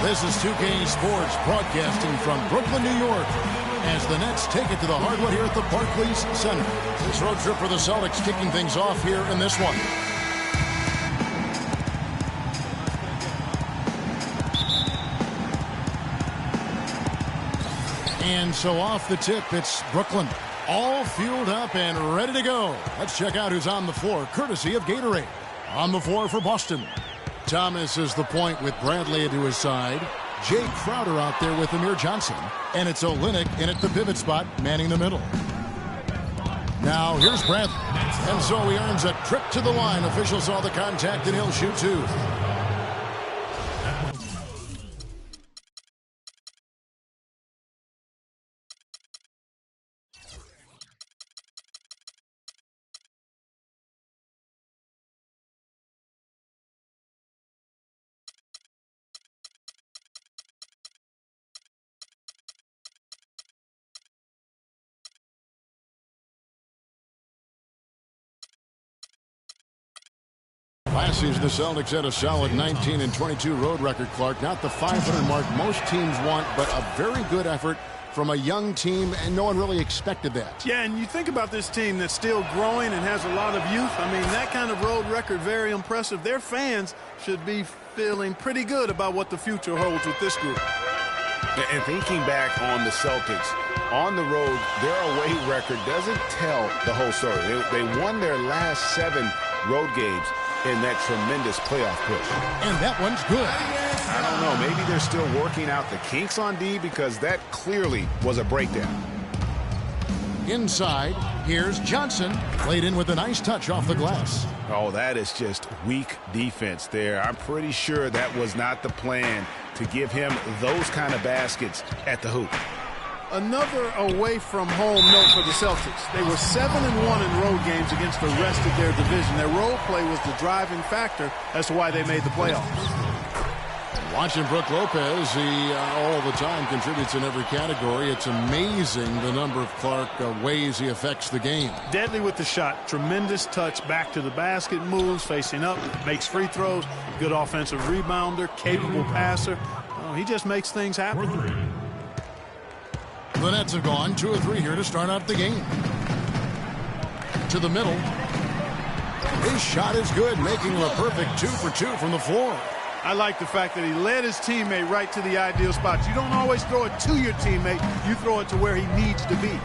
This is 2K Sports broadcasting from Brooklyn, New York, as the Nets take it to the hardwood here at the Barclays Center. This road trip for the Celtics kicking things off here in this one. And so off the tip, it's Brooklyn, all fueled up and ready to go. Let's check out who's on the floor, courtesy of Gatorade. On the floor for Boston, Thomas is the point with Bradley to his side. Jay Crowder out there with Amir Johnson. And it's Olynyk in at the pivot spot, manning the middle. Now here's Bradley. And so he earns a trip to the line. Officials saw the contact and he'll shoot two. Last season, the Celtics had a solid 19-22 road record, Clark. Not the 500 mark most teams want, but a very good effort from a young team, and no one really expected that. Yeah, and you think about this team that's still growing and has a lot of youth. I mean, that kind of road record, very impressive. Their fans should be feeling pretty good about what the future holds with this group. And thinking back on the Celtics, on the road, their away record doesn't tell the whole story. They won their last 7 road games in that tremendous playoff push. And that one's good. I don't know. Maybe they're still working out the kinks on D, because that clearly was a breakdown. Inside, here's Johnson. Played in with a nice touch off the glass. Oh, that is just weak defense there. I'm pretty sure that was not the plan, to give him those kind of baskets at the hoop. Another away-from-home note for the Celtics. They were 7-1 in road games against the rest of their division. Their road play was the driving factor as to why they made the playoffs. Watching Brook Lopez, he all the time contributes in every category. It's amazing the number of Clark ways he affects the game. Deadly with the shot. Tremendous touch back to the basket, moves, facing up, makes free throws, good offensive rebounder, capable passer. He just makes things happen. The Nets have gone 2 of 3 here to start out the game. To the middle. His shot is good, making him a perfect 2 for 2 from the floor. I like the fact that he led his teammate right to the ideal spots. You don't always throw it to your teammate. You throw it to where he needs to be.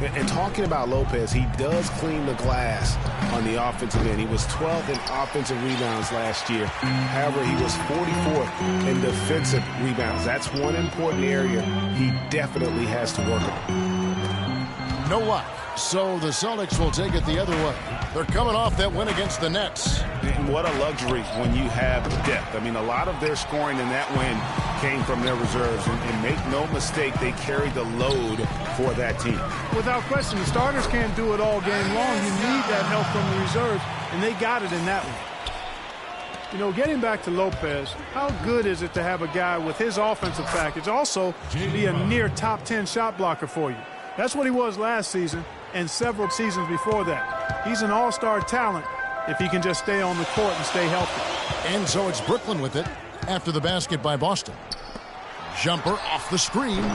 And talking about Lopez, he does clean the glass on the offensive end. He was 12th in offensive rebounds last year. However, he was 44th in defensive rebounds. That's one important area he definitely has to work on. No luck. So the Celtics will take it the other way. They're coming off that win against the Nets. And what a luxury when you have depth. I mean, a lot of their scoring in that win came from their reserves. And make no mistake, they carried the load for that team. Without question, the starters can't do it all game long. You need that help from the reserves, and they got it in that one. You know, getting back to Lopez, how good is it to have a guy with his offensive package also be a near top 10 shot blocker for you? That's what he was last season and several seasons before that. He's an all-star talent if he can just stay on the court and stay healthy. And so it's Brooklyn with it after the basket by Boston. Jumper off the screen.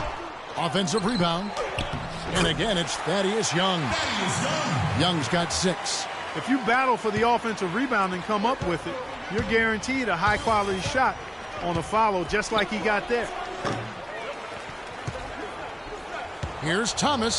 Offensive rebound. And again, it's Thaddeus Young. Young's got 6. If you battle for the offensive rebound and come up with it, you're guaranteed a high-quality shot on a follow just like he got there. Here's Thomas.